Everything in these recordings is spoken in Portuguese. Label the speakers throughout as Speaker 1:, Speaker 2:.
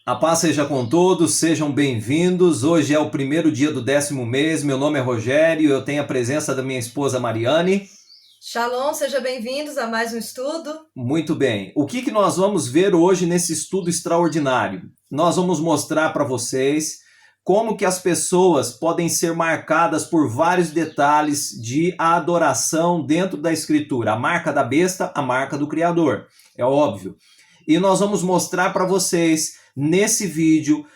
Speaker 1: A paz seja com todos, sejam bem-vindos. Hoje é o primeiro dia do 10º mês. Meu nome é Rogério, eu tenho a presença da minha esposa Mariane.
Speaker 2: Shalom, sejam bem-vindos a mais um estudo.
Speaker 1: Muito bem. O que nós vamos ver hoje nesse estudo extraordinário? Nós vamos mostrar para vocês como que as pessoas podem ser marcadas por vários detalhes de adoração dentro da Escritura. A marca da besta, a marca do Criador, é óbvio. E nós vamos mostrar para vocês nesse vídeo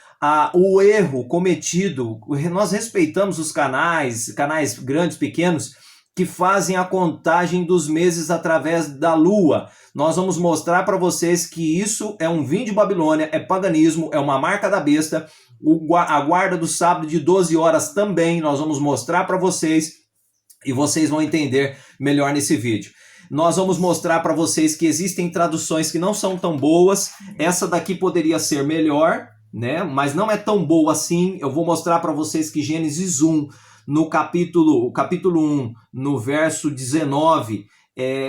Speaker 1: o erro cometido. Nós respeitamos os canais grandes, pequenos, que fazem a contagem dos meses através da lua. Nós vamos mostrar para vocês que isso é um vinho de Babilônia, é paganismo, é uma marca da besta. A guarda do sábado de 12 horas também, nós vamos mostrar para vocês e vocês vão entender melhor nesse vídeo. Nós vamos mostrar para vocês que existem traduções que não são tão boas. Essa daqui poderia ser melhor, né? Mas não é tão boa assim. Eu vou mostrar para vocês que Gênesis 1, no capítulo 1, no verso 19,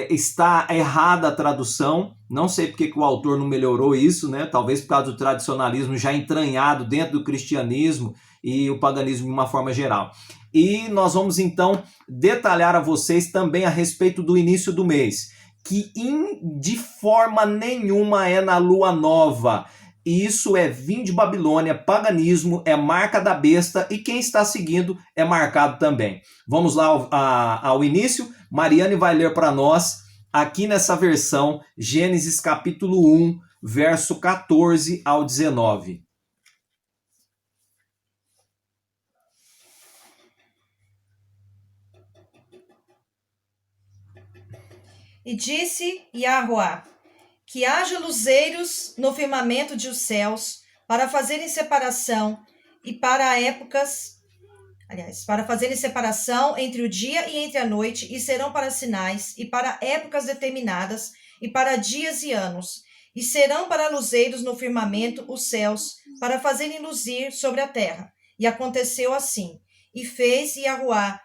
Speaker 1: está errada a tradução. Não sei porque que o autor não melhorou isso, né? Talvez por causa do tradicionalismo já entranhado dentro do cristianismo e o paganismo de uma forma geral. E nós vamos então detalhar a vocês também a respeito do início do mês, que de forma nenhuma é na lua nova. Isso é vinho de Babilônia, paganismo, é marca da besta e quem está seguindo é marcado também. Vamos lá ao início. Mariane vai ler para nós aqui nessa versão Gênesis capítulo 1, verso 14 ao 19.
Speaker 2: E disse Yahuá, que haja luzeiros no firmamento de os céus, para fazerem separação e para fazerem separação entre o dia e entre a noite, e serão para sinais e para épocas determinadas e para dias e anos, e serão para luzeiros no firmamento os céus, para fazerem luzir sobre a terra. E aconteceu assim. E fez Yahuá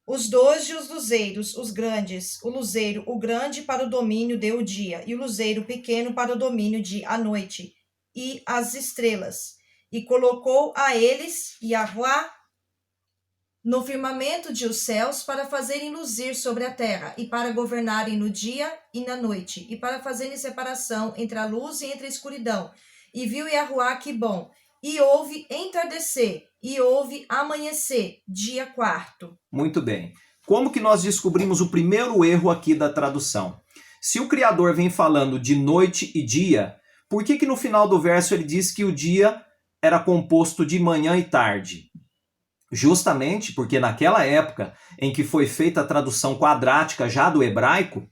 Speaker 2: os dois e os luzeiros, os grandes, o luzeiro, o grande para o domínio de o dia, e o luzeiro pequeno para o domínio de a noite, e as estrelas. E colocou a eles, Yahuá, no firmamento de os céus, para fazerem luzir sobre a terra, e para governarem no dia e na noite, e para fazerem separação entre a luz e entre a escuridão. E viu Yahuá que bom, e houve entardecer, e houve amanhecer, dia 4º.
Speaker 1: Muito bem. Como que nós descobrimos o primeiro erro aqui da tradução? Se o Criador vem falando de noite e dia, por que no final do verso ele diz que o dia era composto de manhã e tarde? Justamente porque naquela época em que foi feita a tradução quadrática já do hebraico,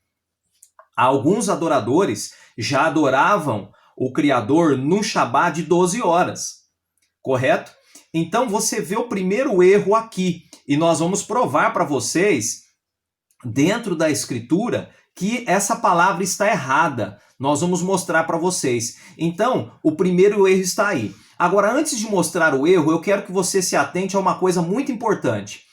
Speaker 1: alguns adoradores já adoravam o Criador no Shabá de 12 horas. Correto? Então você vê o primeiro erro aqui e nós vamos provar para vocês dentro da Escritura que essa palavra está errada. Nós vamos mostrar para vocês. Então, o primeiro erro está aí. Agora, antes de mostrar o erro, eu quero que você se atente a uma coisa muito importante.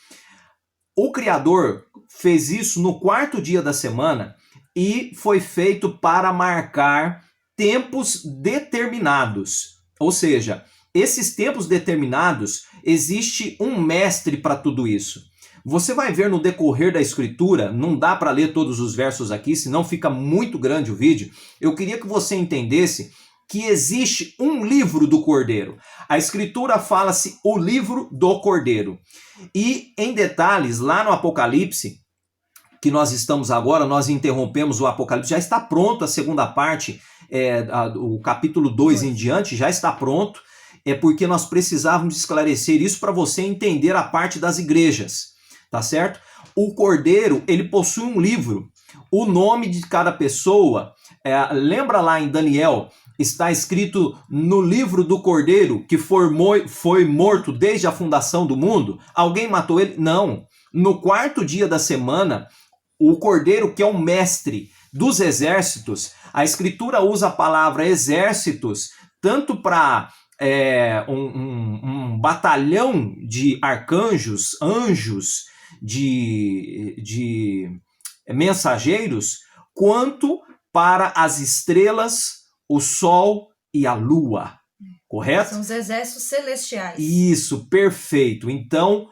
Speaker 1: O Criador fez isso no 4º dia da semana e foi feito para marcar tempos determinados. Ou seja, esses tempos determinados, existe um mestre para tudo isso. Você vai ver no decorrer da Escritura, não dá para ler todos os versos aqui, senão fica muito grande o vídeo. Eu queria que você entendesse que existe um livro do Cordeiro. A Escritura fala-se o livro do Cordeiro. E em detalhes, lá no Apocalipse, que nós estamos agora, nós interrompemos o Apocalipse, já está pronto a segunda parte, o capítulo 2 em diante já está pronto. É porque nós precisávamos esclarecer isso para você entender a parte das igrejas, tá certo? O Cordeiro, ele possui um livro, o nome de cada pessoa, lembra lá em Daniel, está escrito no livro do Cordeiro que foi morto desde a fundação do mundo? Alguém matou ele? Não. No 4º dia da semana, o Cordeiro, que é o mestre dos exércitos, a Escritura usa a palavra exércitos tanto para um batalhão de arcanjos, anjos, de mensageiros, quanto para as estrelas, o sol e a lua. Correto?
Speaker 2: São os exércitos celestiais.
Speaker 1: Isso, perfeito. Então,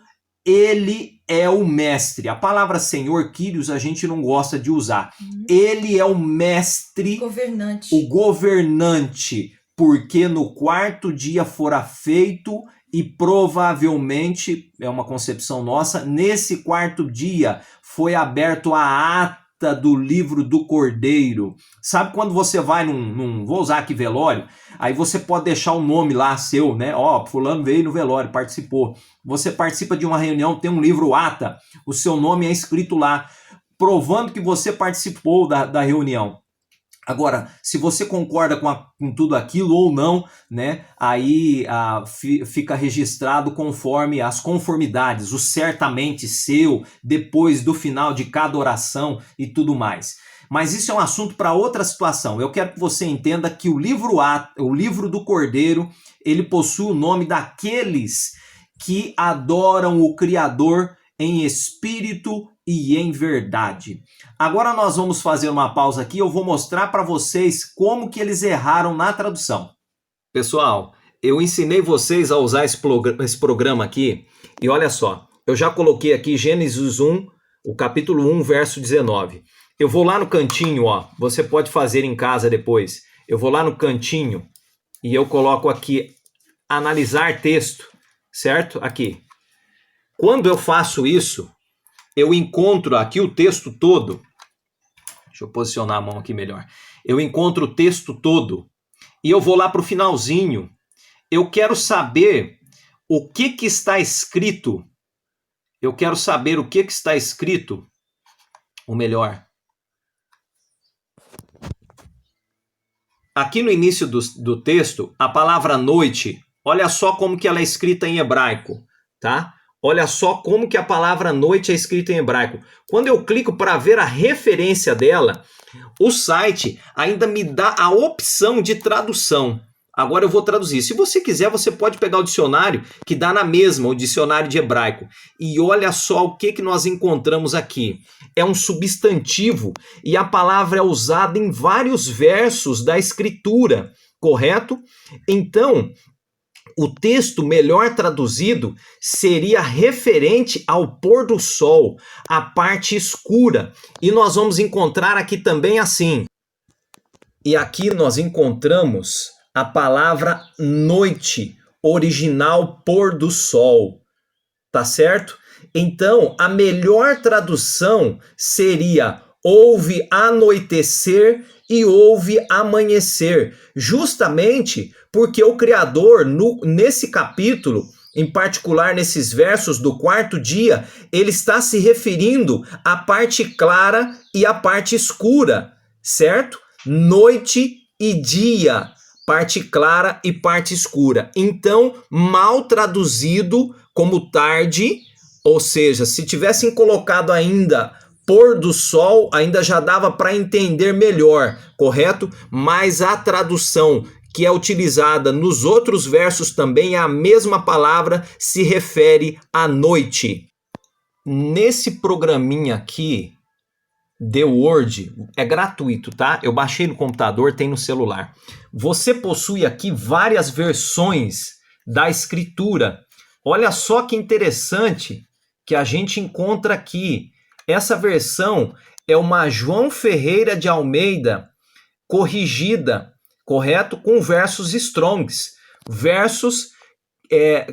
Speaker 1: ele é o mestre. A palavra Senhor, Kyrios, a gente não gosta de usar. Ele é o mestre,
Speaker 2: Governante.
Speaker 1: o governante, porque no quarto dia fora feito e provavelmente, é uma concepção nossa, nesse quarto dia foi aberto a ata do livro do Cordeiro. Sabe quando você vai vou usar aqui velório, aí você pode deixar o nome lá seu, né? Ó, fulano veio no velório, participou. Você participa de uma reunião, tem um livro ata, o seu nome é escrito lá, provando que você participou da reunião. Agora, se você concorda com tudo aquilo ou não, né, aí fica registrado conforme as conformidades, o certamente seu, depois do final de cada oração e tudo mais. Mas isso é um assunto para outra situação. Eu quero que você entenda que o livro do Cordeiro, ele possui o nome daqueles que adoram o Criador em espírito e em verdade. Agora nós vamos fazer uma pausa aqui, eu vou mostrar para vocês como que eles erraram na tradução. Pessoal, eu ensinei vocês a usar esse programa aqui, e olha só, eu já coloquei aqui Gênesis 1, o capítulo 1, verso 19. Eu vou lá no cantinho, ó, você pode fazer em casa depois. Eu vou lá no cantinho e eu coloco aqui analisar texto, certo? Aqui. Quando eu faço isso, eu encontro aqui o texto todo. Deixa eu posicionar a mão aqui melhor. Eu encontro o texto todo e eu vou lá para o finalzinho. Eu quero saber o que está escrito. Eu quero saber o que está escrito. Ou melhor, aqui no início do texto, a palavra noite, olha só como que ela é escrita em hebraico, tá? Olha só como que a palavra noite é escrita em hebraico. Quando eu clico para ver a referência dela, o site ainda me dá a opção de tradução. Agora eu vou traduzir. Se você quiser, você pode pegar o dicionário que dá na mesma, o dicionário de hebraico. E olha só o que nós encontramos aqui. É um substantivo e a palavra é usada em vários versos da escritura, correto? Então, o texto melhor traduzido seria referente ao pôr do sol, a parte escura. E nós vamos encontrar aqui também assim. E aqui nós encontramos a palavra noite, original pôr do sol. Tá certo? Então, a melhor tradução seria houve anoitecer e houve amanhecer, justamente porque o Criador, nesse capítulo, em particular nesses versos do quarto dia, ele está se referindo à parte clara e à parte escura, certo? Noite e dia, parte clara e parte escura. Então, mal traduzido como tarde, ou seja, se tivessem colocado ainda pôr do sol, ainda já dava para entender melhor, correto? Mas a tradução que é utilizada nos outros versos também é a mesma palavra, se refere à noite. Nesse programinha aqui, The Word, é gratuito, tá? Eu baixei no computador, tem no celular. Você possui aqui várias versões da escritura. Olha só que interessante que a gente encontra aqui. Essa versão é uma João Ferreira de Almeida corrigida, correto? Com versos Strongs, versos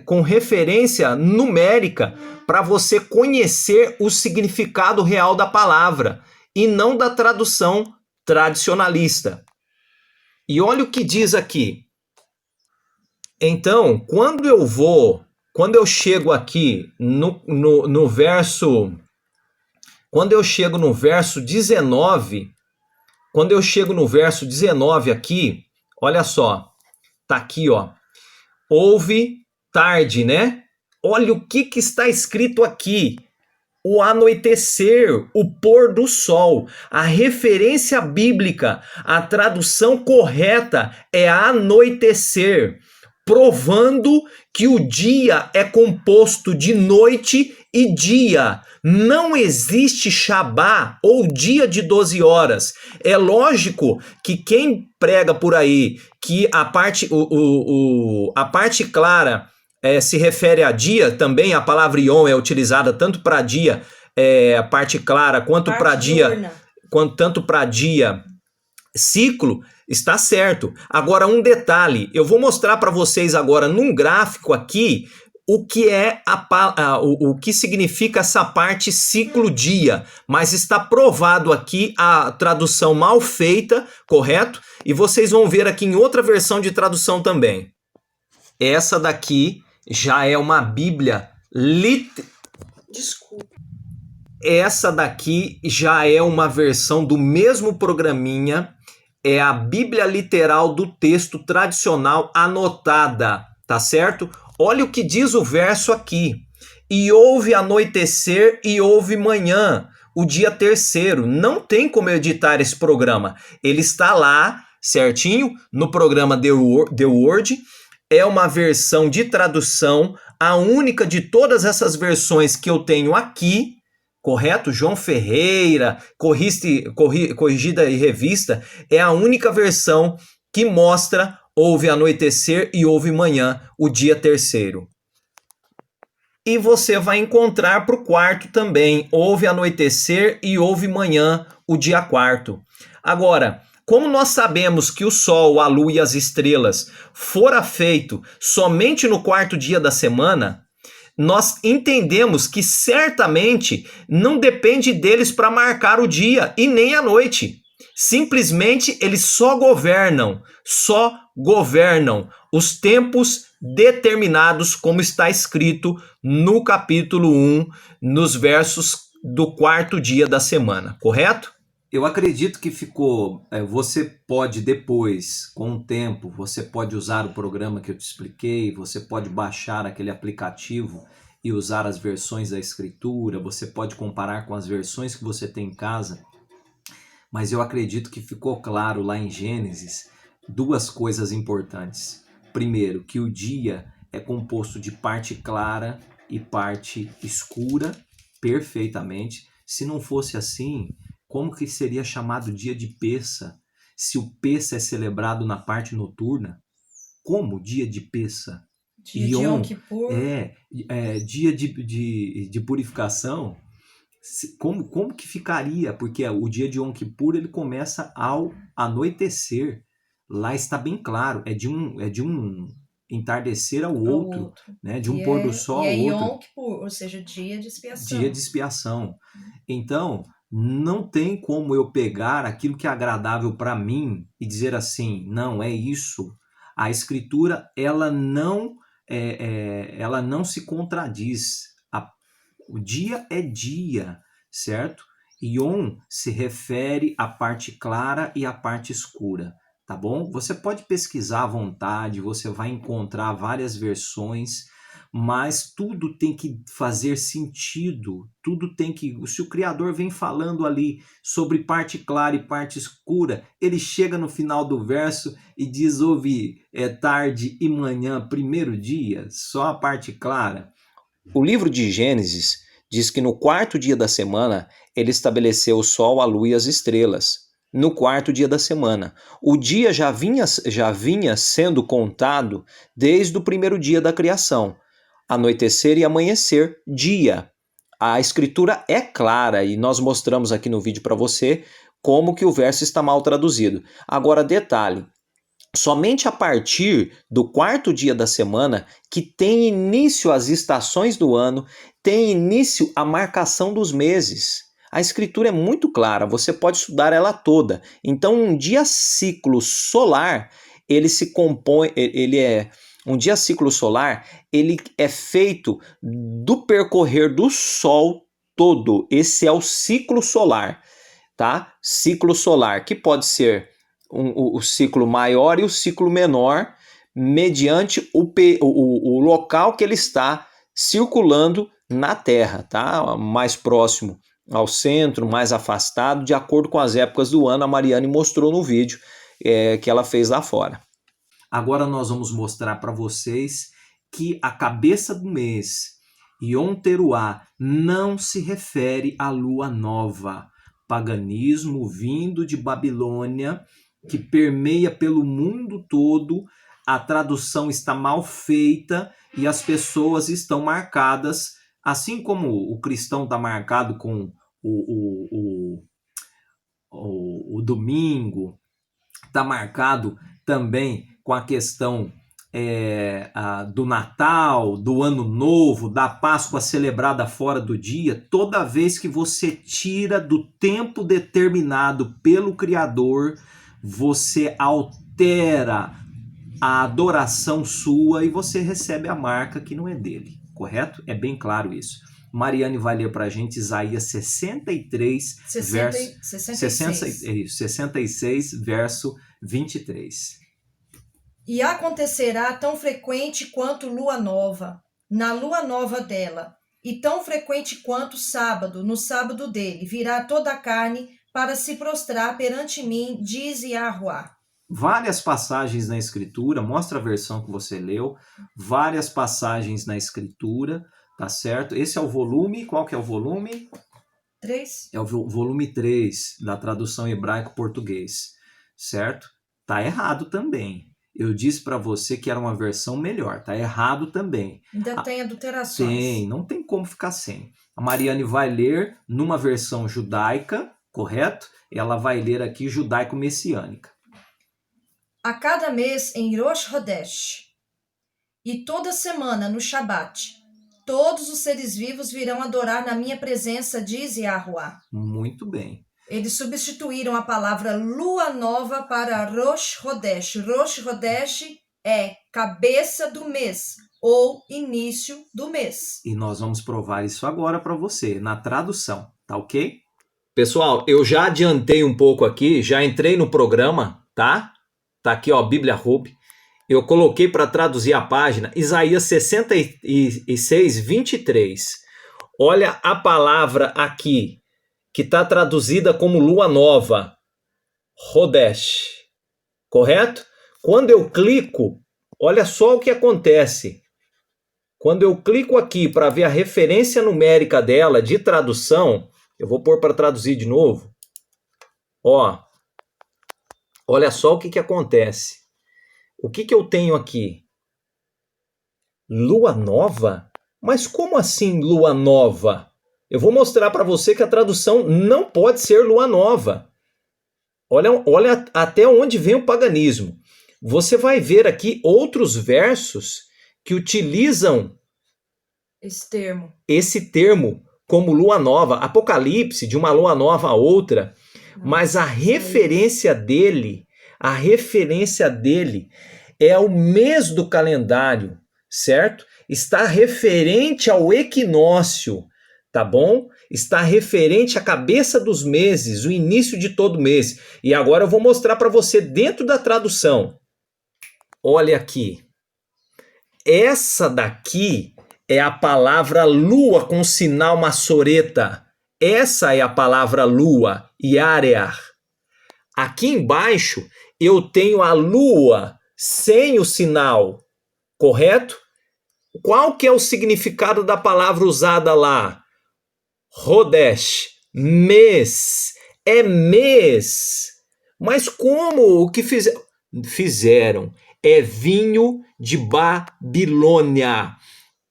Speaker 1: com referência numérica para você conhecer o significado real da palavra e não da tradução tradicionalista. E olha o que diz aqui. Então, quando eu chego aqui no verso, quando eu chego no verso 19, quando eu chego no verso 19 aqui, olha só, tá aqui, ó, houve tarde, né? Olha o que está escrito aqui, o anoitecer, o pôr do sol. A referência bíblica, a tradução correta é anoitecer. provando que o dia é composto de noite e dia. Não existe Shabá ou dia de 12 horas. É lógico que quem prega por aí que a parte clara se refere a dia, também a palavra Yom é utilizada tanto para dia, a parte clara, quanto para dia, tanto para dia ciclo, está certo. Agora, um detalhe, eu vou mostrar para vocês agora num gráfico aqui o que é o que significa essa parte ciclo-dia, mas está provado aqui a tradução mal feita, correto? E vocês vão ver aqui em outra versão de tradução também. Essa daqui já é uma Bíblia
Speaker 2: Desculpa.
Speaker 1: Essa daqui já é uma versão do mesmo programinha, é a Bíblia literal do texto tradicional anotada, tá certo? Olha o que diz o verso aqui. E houve anoitecer e houve manhã, o dia terceiro. Não tem como eu editar esse programa. Ele está lá, certinho, no programa The Word. É uma versão de tradução, a única de todas essas versões que eu tenho aqui, correto? João Ferreira, corrigida e revista, é a única versão que mostra houve anoitecer e houve manhã, o dia terceiro. E você vai encontrar para o quarto também, houve anoitecer e houve manhã, o dia quarto. Agora, como nós sabemos que o sol, a lua e as estrelas fora feito somente no quarto dia da semana, nós entendemos que certamente não depende deles para marcar o dia e nem a noite. Simplesmente eles só governam os tempos determinados, como está escrito no capítulo 1, nos versos do quarto dia da semana, correto? Eu acredito que ficou. Você pode depois, com o tempo, você pode usar o programa que eu te expliquei, você pode baixar aquele aplicativo e usar as versões da escritura, você pode comparar com as versões que você tem em casa, mas eu acredito que ficou claro lá em Gênesis duas coisas importantes. Primeiro, que o dia é composto de parte clara e parte escura, perfeitamente. Se não fosse assim, como que seria chamado dia de Peça? Se o Peça é celebrado na parte noturna, como dia de Peça?
Speaker 2: Dia de Yom Kippur.
Speaker 1: Dia de purificação. Como que ficaria? Porque o dia de Yom Kippur ele começa ao anoitecer. Lá está bem claro, é de um entardecer ao outro, né? De um pôr do sol ao outro.
Speaker 2: Yom Kippur, ou seja, dia de expiação.
Speaker 1: Dia de expiação. Então, não tem como eu pegar aquilo que é agradável para mim e dizer assim, não, é isso. A Escritura, ela não se contradiz. O dia é dia, certo? Yom se refere à parte clara e à parte escura, tá bom? Você pode pesquisar à vontade, você vai encontrar várias versões, mas tudo tem que fazer sentido, tudo tem que... Se o Criador vem falando ali sobre parte clara e parte escura, ele chega no final do verso e diz, houve tarde e manhã, primeiro dia, só a parte clara. O livro de Gênesis diz que no quarto dia da semana ele estabeleceu o sol, a lua e as estrelas. No quarto dia da semana. O dia já vinha sendo contado desde o primeiro dia da criação. Anoitecer e amanhecer, dia. A escritura é clara e nós mostramos aqui no vídeo para você como que o verso está mal traduzido. Agora, detalhe. Somente a partir do quarto dia da semana que tem início as estações do ano, tem início a marcação dos meses. A escritura é muito clara, você pode estudar ela toda. Então, um dia ciclo solar, ele se compõe, um dia ciclo solar, ele é feito do percorrer do Sol todo. Esse é o ciclo solar, tá? Ciclo solar, que pode ser o ciclo maior e o ciclo menor, mediante o local que ele está circulando na Terra, tá? Mais próximo ao centro, mais afastado, de acordo com as épocas do ano. A Mariane mostrou no vídeo que ela fez lá fora. Agora nós vamos mostrar para vocês que a cabeça do mês, Yom Teruah, não se refere à lua nova. Paganismo vindo de Babilônia, que permeia pelo mundo todo, a tradução está mal feita e as pessoas estão marcadas, assim como o cristão está marcado com o domingo, está marcado também com a questão do Natal, do Ano Novo, da Páscoa celebrada fora do dia. Toda vez que você tira do tempo determinado pelo Criador, você altera a adoração sua e você recebe a marca que não é dele, correto? É bem claro isso. Mariane vai ler para a gente Isaías 66, verso 23.
Speaker 2: E acontecerá tão frequente quanto lua nova, na lua nova dela, e tão frequente quanto sábado, no sábado dele, virá toda a carne para se prostrar perante mim, diz Yahuwá.
Speaker 1: Várias passagens na Escritura, mostra a versão que você leu, várias passagens na Escritura, tá certo? Esse é o volume, qual que é o volume?
Speaker 2: 3.
Speaker 1: É o volume 3 da tradução hebraico-português, certo? Tá errado também. Eu disse para você que era uma versão melhor, tá errado também.
Speaker 2: Ainda tem adulterações.
Speaker 1: Tem, não tem como ficar sem. A Mariane vai ler numa versão judaica, correto? Ela vai ler aqui judaico-messiânica.
Speaker 2: A cada mês em Rosh Hodesh, e toda semana no Shabat, todos os seres vivos virão adorar na minha presença, diz Yahuwá.
Speaker 1: Muito bem.
Speaker 2: Eles substituíram a palavra lua nova para Rosh Hodesh. Rosh Hodesh é cabeça do mês ou início do mês.
Speaker 1: E nós vamos provar isso agora para você, na tradução, tá ok? Pessoal, eu já adiantei um pouco aqui, já entrei no programa, tá? Tá aqui, ó, Bíblia Hub. Eu coloquei para traduzir a página Isaías 66, 23. Olha a palavra aqui, que está traduzida como lua nova, Hodesh, correto? Quando eu clico, olha só o que acontece. Quando eu clico aqui para ver a referência numérica dela de tradução, eu vou pôr para traduzir de novo. Ó, olha só o que acontece. O que eu tenho aqui? Lua nova? Mas como assim lua nova? Eu vou mostrar para você que a tradução não pode ser lua nova. Olha até onde vem o paganismo. Você vai ver aqui outros versos que utilizam esse termo como lua nova. Apocalipse, de uma lua nova a outra. Mas a referência dele é o mês do calendário, certo? Está referente ao equinócio, tá bom? Está referente à cabeça dos meses, o início de todo mês. E agora eu vou mostrar para você dentro da tradução. Olha aqui. Essa daqui é a palavra lua com sinal maçoreta. Essa é a palavra lua, Yarear. Aqui embaixo eu tenho a lua sem o sinal, correto? Qual que é o significado da palavra usada lá? Hodesh, mês, é mês. Mas como? O que fizeram? É vinho de Babilônia,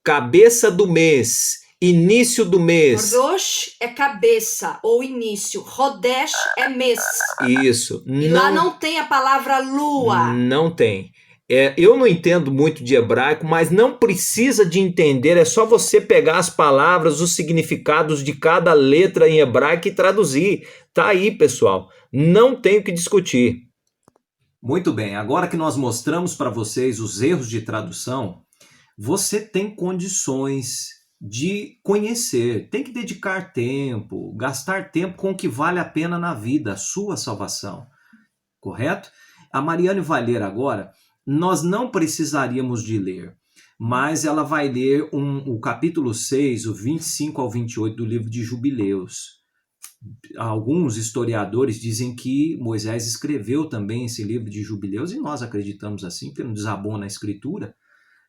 Speaker 1: cabeça do mês, início do mês.
Speaker 2: Rosh é cabeça ou início, Hodesh é mês.
Speaker 1: Isso.
Speaker 2: E lá não tem a palavra lua.
Speaker 1: Não tem. Eu não entendo muito de hebraico, mas não precisa de entender, é só você pegar as palavras, os significados de cada letra em hebraico e traduzir. Tá aí, pessoal. Não tem o que discutir. Muito bem, agora que nós mostramos para vocês os erros de tradução, você tem condições de conhecer, tem que dedicar tempo, gastar tempo com o que vale a pena na vida, a sua salvação, correto? A Mariane vai ler agora, nós não precisaríamos de ler, mas ela vai ler o capítulo 6, o 25 ao 28 do livro de Jubileus. Alguns historiadores dizem que Moisés escreveu também esse livro de jubileus, e nós acreditamos assim, porque não desabona a escritura,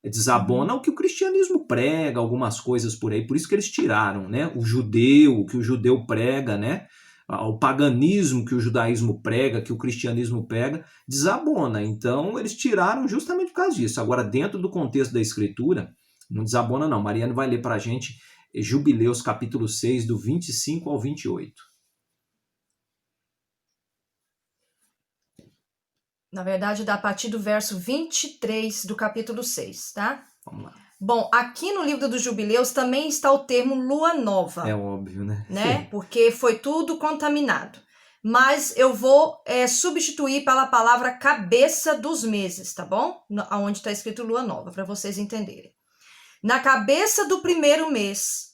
Speaker 1: desabona o que o cristianismo prega, algumas coisas por aí, por isso que eles tiraram, né? O que o judeu prega, né? O paganismo que o judaísmo prega, que o cristianismo prega, desabona. Então eles tiraram justamente por causa disso. Agora, dentro do contexto da escritura, não desabona não. Mariana vai ler para a gente Jubileus capítulo 6, do 25 ao 28.
Speaker 2: Na verdade, dá a partir do verso 23 do capítulo 6, tá?
Speaker 1: Vamos lá.
Speaker 2: Bom, aqui no livro dos Jubileus também está o termo lua nova.
Speaker 1: É óbvio,
Speaker 2: né? Porque foi tudo contaminado. Mas eu vou substituir pela palavra cabeça dos meses, tá bom? Onde está escrito lua nova, para vocês entenderem. Na cabeça do primeiro mês,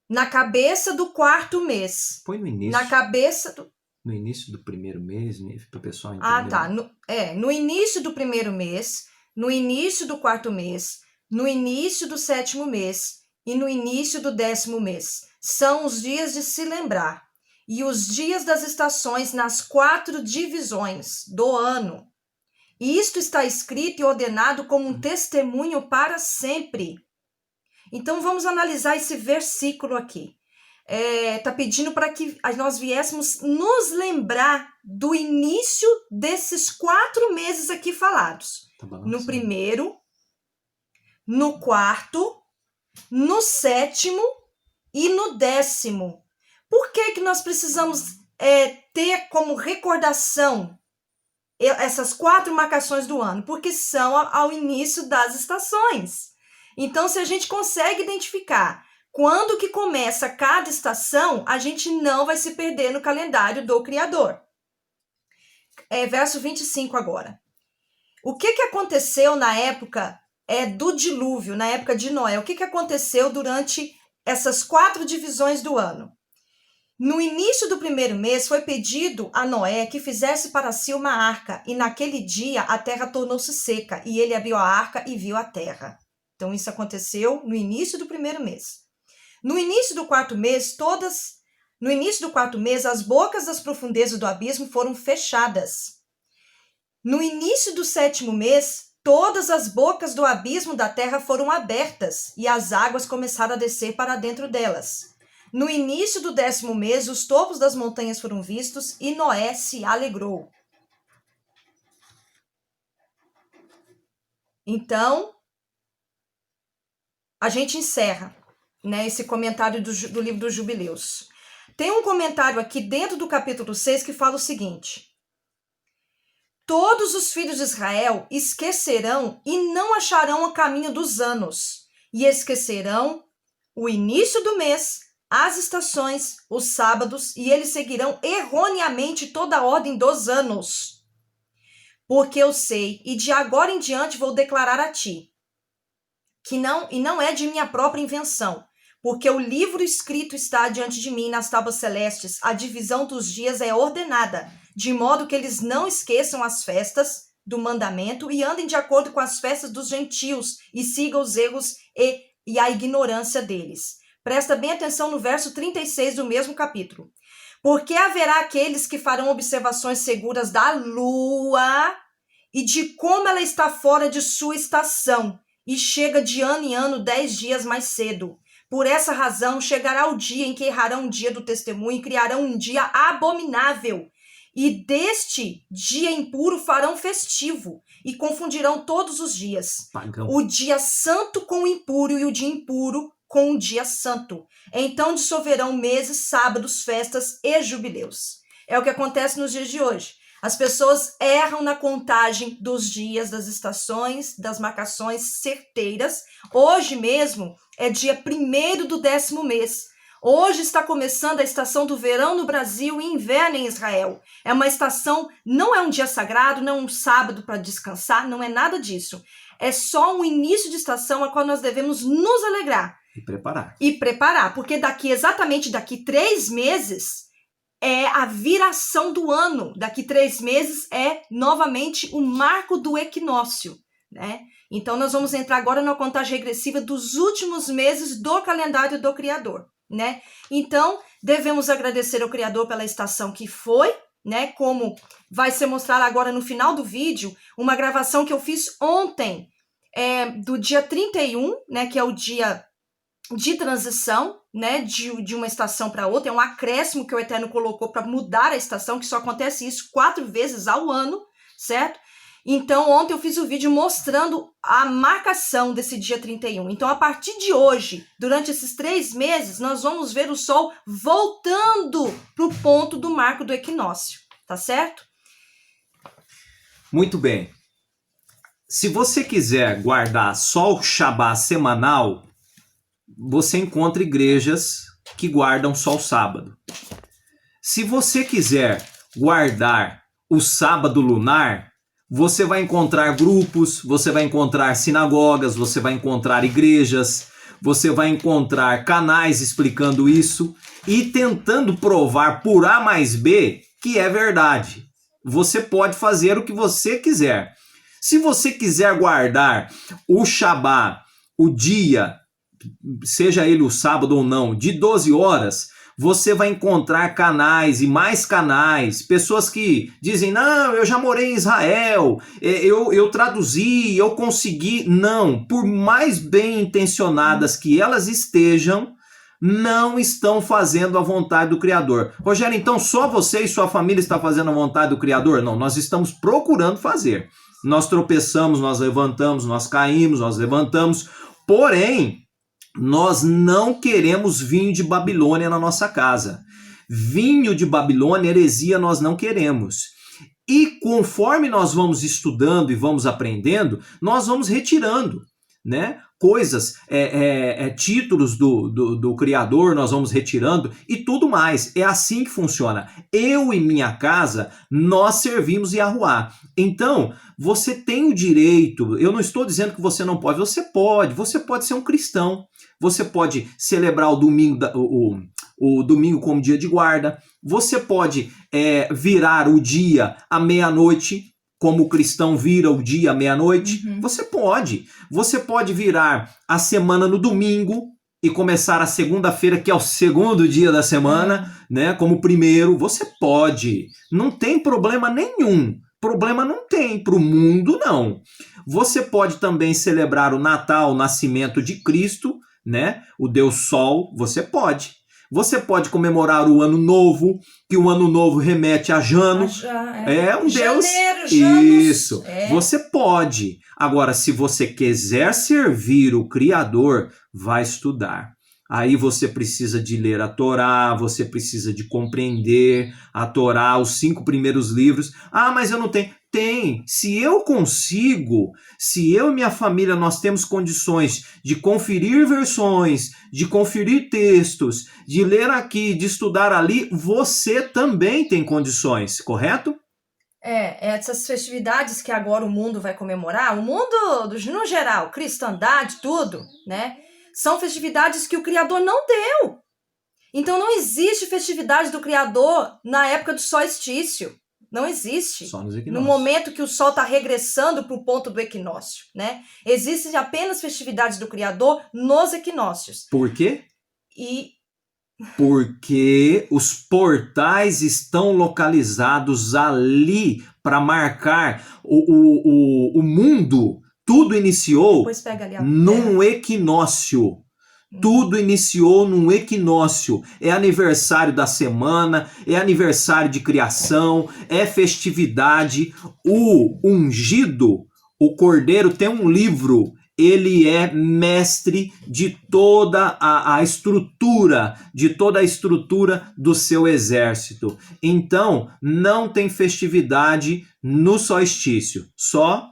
Speaker 2: na cabeça do quarto mês.
Speaker 1: Põe no início.
Speaker 2: Na cabeça do...
Speaker 1: No início do primeiro mês, para o pessoal entender.
Speaker 2: Ah, tá. No início do primeiro mês, no início do quarto mês, no início do sétimo mês e no início do 10º mês. São os dias de se lembrar e os dias das estações nas 4 divisões do ano. E isto está escrito e ordenado como um testemunho para sempre. Então vamos analisar esse versículo aqui. Está pedindo para que nós viéssemos nos lembrar do início desses 4 meses aqui falados. No primeiro, no quarto, no 7º e no 10º. Por que nós precisamos ter como recordação essas 4 marcações do ano? Porque são ao início das estações. Então, se a gente consegue identificar quando que começa cada estação, a gente não vai se perder no calendário do Criador. Verso 25 agora. O que aconteceu na época do dilúvio, na época de Noé? O que aconteceu durante essas 4 divisões do ano? No início do primeiro mês foi pedido a Noé que fizesse para si uma arca, e naquele dia a terra tornou-se seca, e ele abriu a arca e viu a terra. Então isso aconteceu no início do primeiro mês. No início do quarto mês, as bocas das profundezas do abismo foram fechadas. No início do 7º mês, todas as bocas do abismo da terra foram abertas e as águas começaram a descer para dentro delas. No início do 10º mês, os topos das montanhas foram vistos e Noé se alegrou. Então, a gente encerra, né, esse comentário do livro dos Jubileus. Tem um comentário aqui dentro do capítulo 6 que fala o seguinte: todos os filhos de Israel esquecerão e não acharão o caminho dos anos, e esquecerão o início do mês, as estações, os sábados, e eles seguirão erroneamente toda a ordem dos anos. Porque eu sei, e de agora em diante vou declarar a ti, que não é de minha própria invenção, porque o livro escrito está diante de mim nas tábuas celestes, a divisão dos dias é ordenada, de modo que eles não esqueçam as festas do mandamento e andem de acordo com as festas dos gentios e sigam os erros e a ignorância deles. Presta bem atenção no verso 36 do mesmo capítulo. Porque haverá aqueles que farão observações seguras da lua e de como ela está fora de sua estação e chega de ano em ano 10 dias mais cedo. Por essa razão, chegará o dia em que errarão o dia do testemunho e criarão um dia abominável. E deste dia impuro farão festivo e confundirão todos os dias.
Speaker 1: Pagão.
Speaker 2: O dia santo com o impuro e o dia impuro com o dia santo. Então dissolverão meses, sábados, festas e jubileus. É o que acontece nos dias de hoje. As pessoas erram na contagem dos dias, das estações, das marcações certeiras. Hoje mesmo é dia 1º do 10º mês. Hoje está começando a estação do verão no Brasil e inverno em Israel. É uma estação, não é um dia sagrado, não é um sábado para descansar, não é nada disso. É só um início de estação a qual nós devemos nos alegrar.
Speaker 1: E preparar.
Speaker 2: Porque exatamente daqui 3 meses é a viração do ano. Daqui 3 meses é novamente o marco do equinócio, né? Então nós vamos entrar agora na contagem regressiva dos últimos meses do calendário do Criador. né? Então, devemos agradecer ao Criador pela estação que foi, né? Como vai ser mostrado agora no final do vídeo, uma gravação que eu fiz ontem, do dia 31, né? Que é o dia de transição, né, de uma estação para outra, é um acréscimo que o Eterno colocou para mudar a estação, que só acontece isso 4 vezes ao ano, certo? Então, ontem eu fiz o vídeo mostrando a marcação desse dia 31. Então, a partir de hoje, durante esses 3 meses, nós vamos ver o Sol voltando para o ponto do marco do equinócio, tá certo?
Speaker 1: Muito bem. Se você quiser guardar só o Shabá semanal, você encontra igrejas que guardam só o sábado. Se você quiser guardar o sábado lunar, você vai encontrar grupos, você vai encontrar sinagogas, você vai encontrar igrejas, você vai encontrar canais explicando isso e tentando provar por A mais B que é verdade. Você pode fazer o que você quiser. Se você quiser guardar o Shabá, o dia, seja ele o sábado ou não, de 12 horas, você vai encontrar canais e mais canais, pessoas que dizem, não, eu já morei em Israel, eu traduzi, eu consegui. Não, por mais bem intencionadas que elas estejam, não estão fazendo a vontade do Criador. Rogério, então só você e sua família está fazendo a vontade do Criador? Não, nós estamos procurando fazer. Nós tropeçamos, nós levantamos, nós caímos, nós levantamos, porém, nós não queremos vinho de Babilônia na nossa casa. Vinho de Babilônia, heresia, nós não queremos. E conforme nós vamos estudando e vamos aprendendo, nós vamos retirando, né? Coisas, títulos do Criador, nós vamos retirando e tudo mais. É assim que funciona. Eu e minha casa, nós servimos Yahuwá. Então, você tem o direito, eu não estou dizendo que você não pode, você pode ser um cristão, você pode celebrar o domingo, o domingo como dia de guarda, você pode virar o dia à meia-noite, como o cristão vira o dia à meia-noite, você pode virar a semana no domingo e começar a segunda-feira, que é o segundo dia da semana, né, como o primeiro, você pode, não tem problema nenhum. Problema não tem, para o mundo não. Você pode também celebrar o Natal, o nascimento de Cristo, né? O Deus Sol, você pode. Você pode comemorar o Ano Novo, que o Ano Novo remete a Jano. É um Deus. Isso. Você pode. Agora, se você quiser servir o Criador, vai estudar. Aí você precisa de ler a Torá, você precisa de compreender a Torá, os 5 primeiros livros. Ah, mas eu não tenho. Tem. Se eu consigo, se eu e minha família nós temos condições de conferir versões, de conferir textos, de ler aqui, de estudar ali, você também tem condições, correto?
Speaker 2: Essas festividades que agora o mundo vai comemorar, o mundo no geral, cristandade, tudo, né? São festividades que o Criador não deu. Então não existe festividade do Criador na época do solstício. Não existe.
Speaker 1: Só nos equinócios.
Speaker 2: No momento que o Sol está regressando para o ponto do equinócio, né? Existem apenas festividades do Criador nos equinócios.
Speaker 1: Por quê? Porque os portais estão localizados ali para marcar o mundo. Tudo iniciou num equinócio. Tudo iniciou num equinócio. É aniversário da semana, é aniversário de criação, é festividade. O ungido, o cordeiro, tem um livro. Ele é mestre de toda a estrutura, do seu exército. Então, não tem festividade no solstício, só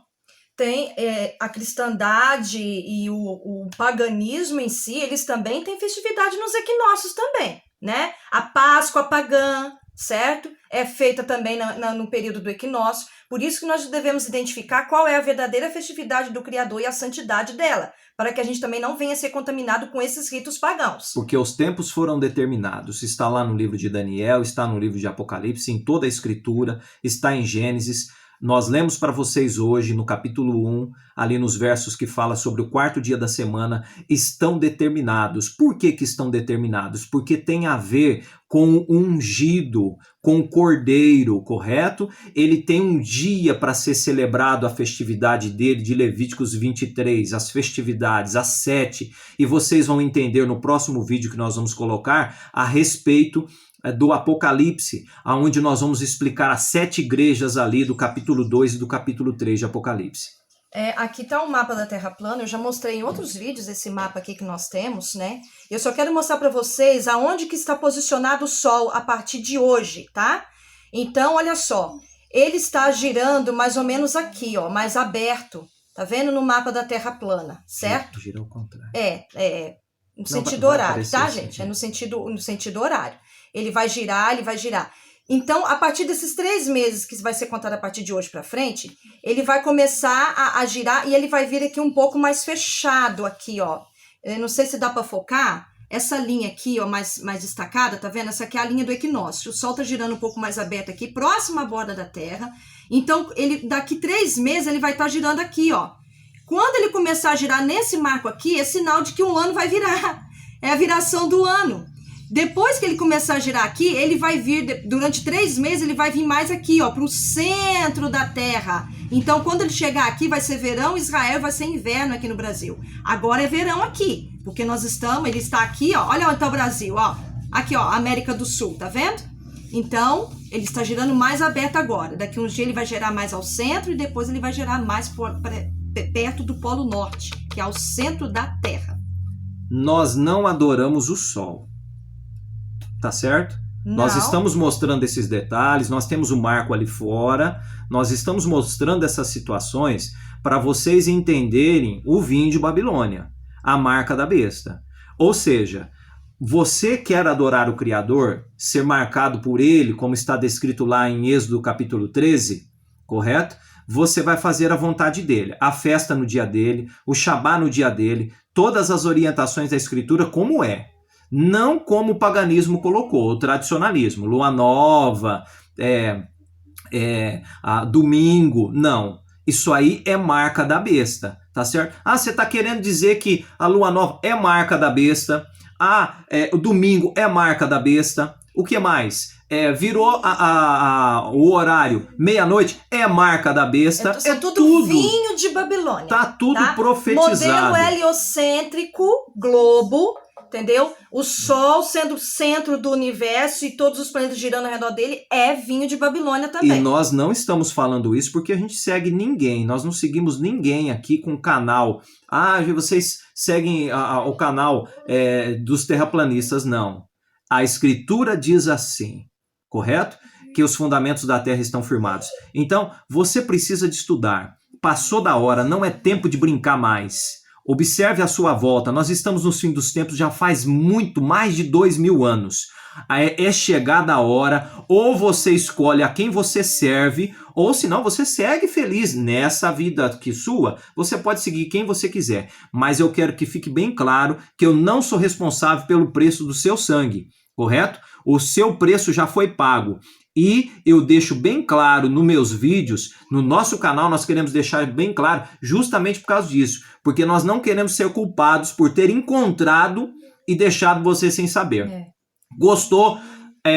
Speaker 2: tem a cristandade e o paganismo em si, eles também têm festividade nos equinócios também, né? A Páscoa pagã, certo? É feita também no período do equinócio. Por isso que nós devemos identificar qual é a verdadeira festividade do Criador e a santidade dela, para que a gente também não venha ser contaminado com esses ritos pagãos.
Speaker 1: Porque os tempos foram determinados. Está lá no livro de Daniel, está no livro de Apocalipse, em toda a Escritura, está em Gênesis. Nós lemos para vocês hoje, no capítulo 1, ali nos versos que fala sobre o quarto dia da semana, estão determinados. Por que que estão determinados? Porque tem a ver com o ungido, com o cordeiro, correto? Ele tem um dia para ser celebrado a festividade dele, de Levíticos 23, as festividades, as 7, e vocês vão entender no próximo vídeo que nós vamos colocar a respeito do Apocalipse, onde nós vamos explicar as 7 igrejas ali do capítulo 2 e do capítulo 3 de Apocalipse.
Speaker 2: Aqui está o mapa da Terra plana. Eu já mostrei em outros vídeos esse mapa aqui que nós temos, né? Eu só quero mostrar para vocês aonde que está posicionado o Sol a partir de hoje, tá? Então, olha só, ele está girando mais ou menos aqui, ó, mais aberto. Tá vendo no mapa da Terra plana, certo?
Speaker 1: Gira ao contrário.
Speaker 2: No sentido horário, tá, gente? É no sentido horário. Ele vai girar, ele vai girar. Então, a partir desses 3 meses, que vai ser contado a partir de hoje para frente, ele vai começar a girar e ele vai vir aqui um pouco mais fechado aqui, ó. Eu não sei se dá para focar. Essa linha aqui, ó, mais destacada, tá vendo? Essa aqui é a linha do equinócio. O Sol tá girando um pouco mais aberto aqui, próximo à borda da Terra. Então, daqui 3 meses, ele vai estar girando aqui, ó. Quando ele começar a girar nesse marco aqui, é sinal de que um ano vai virar. É a viração do ano. Depois que ele começar a girar aqui, ele vai vir, durante 3 meses, ele vai vir mais aqui, ó, para o centro da Terra. Então, quando ele chegar aqui, vai ser verão, Israel vai ser inverno aqui no Brasil. Agora é verão aqui, porque ele está aqui, ó, olha onde está o Brasil, ó. Aqui, ó, América do Sul, tá vendo? Então, ele está girando mais aberto agora. Daqui uns dias ele vai girar mais ao centro e depois ele vai girar mais perto do Polo Norte, que é o centro da Terra.
Speaker 1: Nós não adoramos o Sol. Tá certo?
Speaker 2: Não.
Speaker 1: Nós estamos mostrando esses detalhes, nós temos o marco ali fora, nós estamos mostrando essas situações para vocês entenderem o vinho de Babilônia, a marca da besta. Ou seja, você quer adorar o Criador, ser marcado por ele, como está descrito lá em Êxodo capítulo 13, correto? Você vai fazer a vontade dele, a festa no dia dele, o Shabá no dia dele, todas as orientações da Escritura como é. Não como o paganismo colocou, o tradicionalismo, lua nova, domingo, não. Isso aí é marca da besta, tá certo? Você está querendo dizer que a lua nova é marca da besta, o domingo é marca da besta, o que mais? Virou o horário, meia-noite, é marca da besta.
Speaker 2: É tudo vinho de Babilônia.
Speaker 1: Tá tudo profetizado.
Speaker 2: Modelo heliocêntrico, globo, entendeu? O Sol sendo o centro do universo e todos os planetas girando ao redor dele é vinho de Babilônia também.
Speaker 1: E nós não estamos falando isso porque a gente segue ninguém. Nós não seguimos ninguém aqui com o canal. Vocês seguem o canal dos terraplanistas. Não. A Escritura diz assim, correto? Que os fundamentos da Terra estão firmados. Então, você precisa de estudar. Passou da hora, não é tempo de brincar mais. Observe a sua volta, nós estamos no fim dos tempos já faz mais de 2000 anos. É chegada a hora, ou você escolhe a quem você serve, ou senão você segue feliz nessa vida aqui sua, você pode seguir quem você quiser. Mas eu quero que fique bem claro que eu não sou responsável pelo preço do seu sangue, correto? O seu preço já foi pago. E eu deixo bem claro nos meus vídeos, no nosso canal, nós queremos deixar bem claro justamente por causa disso. Porque nós não queremos ser culpados por ter encontrado e deixado você sem saber. Gostou?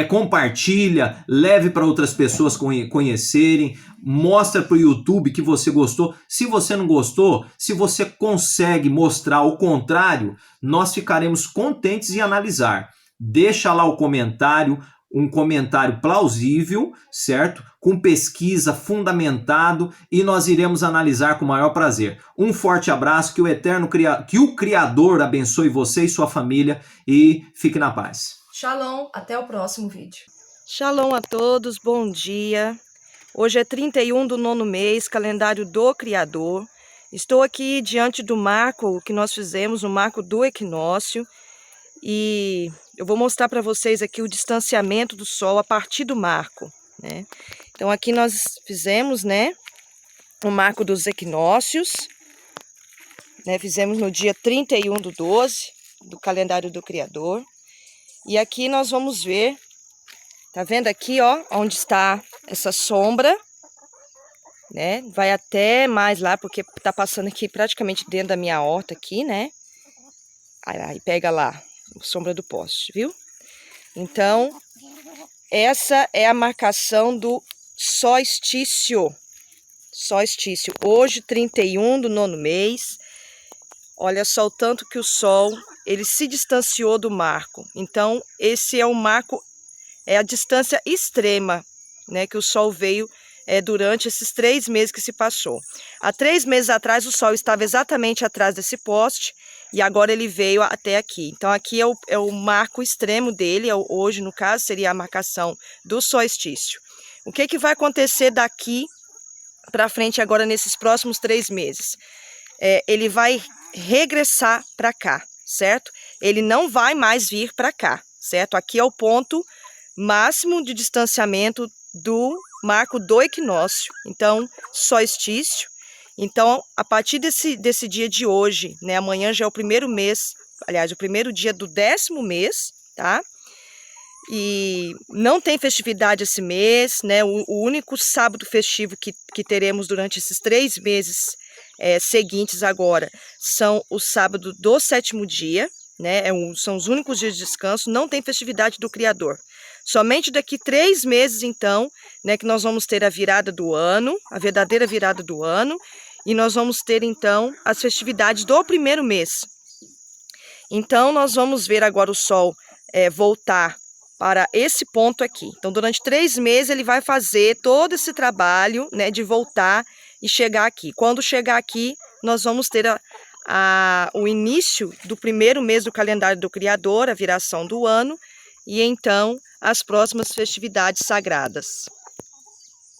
Speaker 1: Compartilha, leve para outras pessoas conhecerem, mostra para o YouTube que você gostou. Se você não gostou, se você consegue mostrar o contrário, nós ficaremos contentes em analisar. Deixa lá o comentário, um comentário plausível, certo? Com pesquisa, fundamentado, e nós iremos analisar com o maior prazer. Um forte abraço, que o Criador abençoe você e sua família, e fique na paz.
Speaker 2: Shalom, até o próximo vídeo. Shalom a todos, bom dia. Hoje é 31 do 9º mês, calendário do Criador. Estou aqui diante do marco que nós fizemos, o marco do equinócio, e eu vou mostrar para vocês aqui o distanciamento do Sol a partir do marco, né? Então aqui nós fizemos, né, o marco dos equinócios, né? Fizemos no dia 31 do 12 do calendário do Criador. E aqui nós vamos ver, tá vendo aqui, ó, onde está essa sombra,
Speaker 3: né? Vai até mais lá, porque tá passando aqui praticamente dentro da minha horta aqui, né? Aí pega lá, a sombra do poste, viu? Então, essa é a marcação do solstício. Solstício. Hoje, 31 do 9º mês. Olha só o tanto que o Sol, ele se distanciou do marco. Então, esse é o marco, é a distância extrema, né, que o Sol veio durante esses 3 meses que se passou. Há 3 meses atrás, o Sol estava exatamente atrás desse poste e agora ele veio até aqui. Então, aqui é o marco extremo dele, hoje, no caso, seria a marcação do solstício. O que vai acontecer daqui para frente agora nesses próximos 3 meses? Ele vai regressar para cá, certo? Ele não vai mais vir para cá, certo? Aqui é o ponto máximo de distanciamento do marco do equinócio, então solstício. Então, a partir desse dia de hoje, né? Amanhã já é o primeiro mês, aliás, o primeiro dia do 10º mês, tá? E não tem festividade esse mês, né? O único sábado festivo que teremos durante esses 3 meses seguintes agora são o sábado do 7º dia, né? São os únicos dias de descanso, não tem festividade do Criador. Somente daqui 3 meses, então, né, que nós vamos ter a virada do ano, a verdadeira virada do ano, e nós vamos ter, então, as festividades do primeiro mês. Então, nós vamos ver agora o Sol voltar para esse ponto aqui. Então, durante 3 meses, ele vai fazer todo esse trabalho, né, de voltar e chegar aqui. Quando chegar aqui, nós vamos ter o início do primeiro mês do calendário do Criador, a viração do ano, e então as próximas festividades sagradas.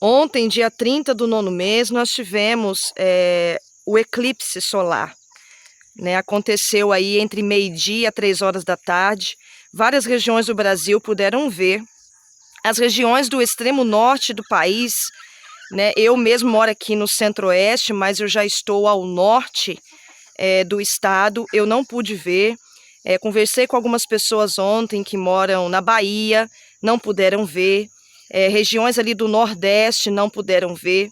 Speaker 3: Ontem, dia 30 do 9º mês, nós tivemos o eclipse solar, né? Aconteceu aí entre meio-dia e 3 horas da tarde. Várias regiões do Brasil puderam ver. As regiões do extremo norte do país, né? Eu mesmo moro aqui no centro-oeste, mas eu já estou ao norte do estado. Eu não pude ver. Conversei com algumas pessoas ontem que moram na Bahia, não puderam ver. Regiões ali do Nordeste não puderam ver.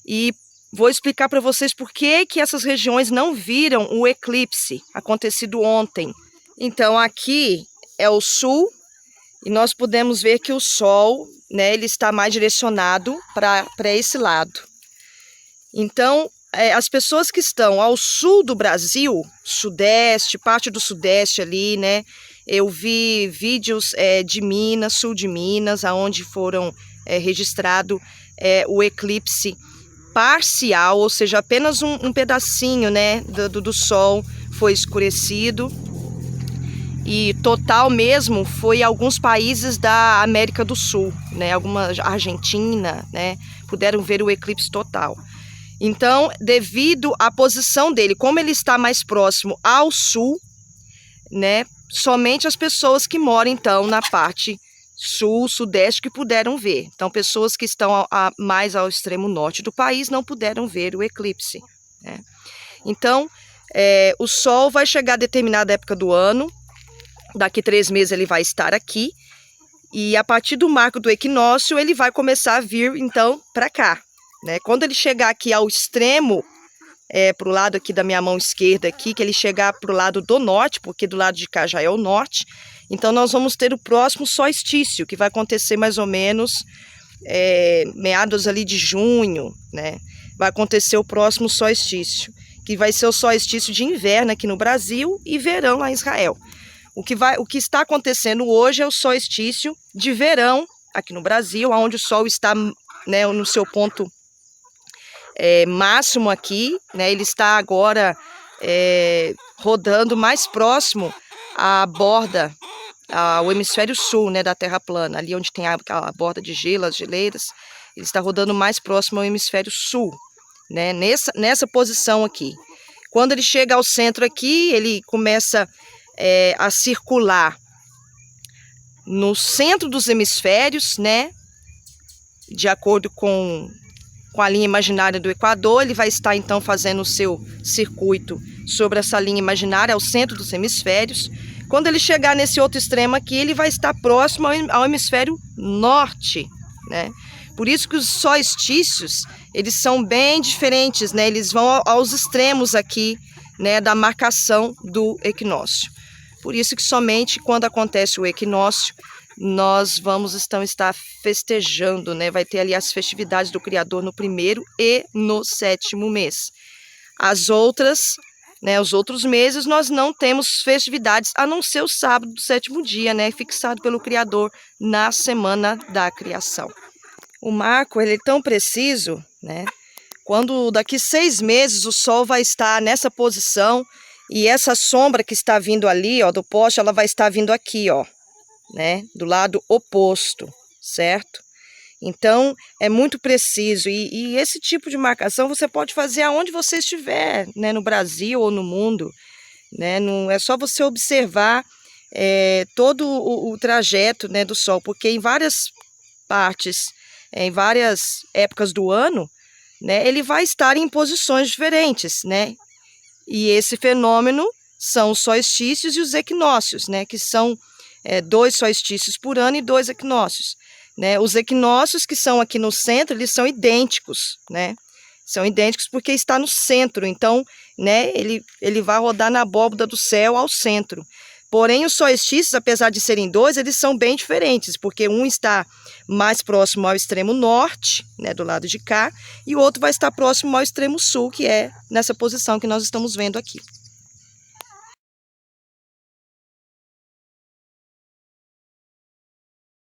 Speaker 3: E vou explicar para vocês por que essas regiões não viram o eclipse acontecido ontem. Então, aqui é o sul e nós podemos ver que o Sol, né, ele está mais direcionado para esse lado. Então, as pessoas que estão ao sul do Brasil, sudeste, parte do sudeste ali, né? Eu vi vídeos de Minas, sul de Minas, onde foram registrado o eclipse parcial, ou seja, apenas um pedacinho, né, do Sol foi escurecido. E total mesmo foi alguns países da América do Sul, né, alguma Argentina, né, puderam ver o eclipse total. Então, devido à posição dele, como ele está mais próximo ao sul, né, somente as pessoas que moram, então, na parte sul, sudeste, que puderam ver. Então, pessoas que estão mais ao extremo norte do país não puderam ver o eclipse, né? Então, o Sol vai chegar a determinada época do ano, daqui 3 meses ele vai estar aqui, e a partir do marco do equinócio, ele vai começar a vir, então, para cá, né? Quando ele chegar aqui ao extremo, para o lado aqui da minha mão esquerda aqui, que ele chegar para o lado do norte, porque do lado de cá já é o norte, então nós vamos ter o próximo solstício, que vai acontecer mais ou menos meados ali de junho, né? Vai acontecer o próximo solstício, que vai ser o solstício de inverno aqui no Brasil e verão lá em Israel. O que está acontecendo hoje é o solstício de verão aqui no Brasil, onde o Sol está, né, no seu ponto máximo aqui, né? Ele está agora rodando mais próximo à borda, ao hemisfério sul, né, da Terra plana, ali onde tem a borda de gelo, as geleiras. Ele está rodando mais próximo ao hemisfério sul, né, nessa posição aqui. Quando ele chega ao centro aqui, ele começa a circular no centro dos hemisférios, né, de acordo com a linha imaginária do Equador. Ele vai estar então fazendo o seu circuito sobre essa linha imaginária ao centro dos hemisférios. Quando ele chegar nesse outro extremo aqui, ele vai estar próximo ao hemisfério norte, né? Por isso que os solstícios, eles são bem diferentes, né? Eles vão aos extremos aqui, né, da marcação do equinócio. Por isso que somente quando acontece o equinócio, nós vamos estar festejando, né? Vai ter ali as festividades do Criador no 1º e no 7º mês. As outras, né, os outros meses, nós não temos festividades, a não ser o sábado do 7º dia, né? Fixado pelo Criador na semana da criação. O marco, ele é tão preciso, né? Quando daqui 6 meses o Sol vai estar nessa posição e essa sombra que está vindo ali, ó, do poste, ela vai estar vindo aqui, ó, né? Do lado oposto, certo? Então, é muito preciso e esse tipo de marcação você pode fazer aonde você estiver, né? No Brasil ou no mundo, né? Não, é só você observar todo o trajeto, né, do Sol, porque em várias partes, em várias épocas do ano, né, ele vai estar em posições diferentes, né? E esse fenômeno são os solstícios e os equinócios, né, que são 2 solstícios por ano e 2 equinócios, né? Os equinócios que são aqui no centro, eles são idênticos, né? São idênticos porque está no centro, então, né, ele vai rodar na abóbada do céu ao centro. Porém, os solstícios, apesar de serem 2, eles são bem diferentes, porque um está mais próximo ao extremo norte, né, do lado de cá, e o outro vai estar próximo ao extremo sul, que é nessa posição que nós estamos vendo aqui.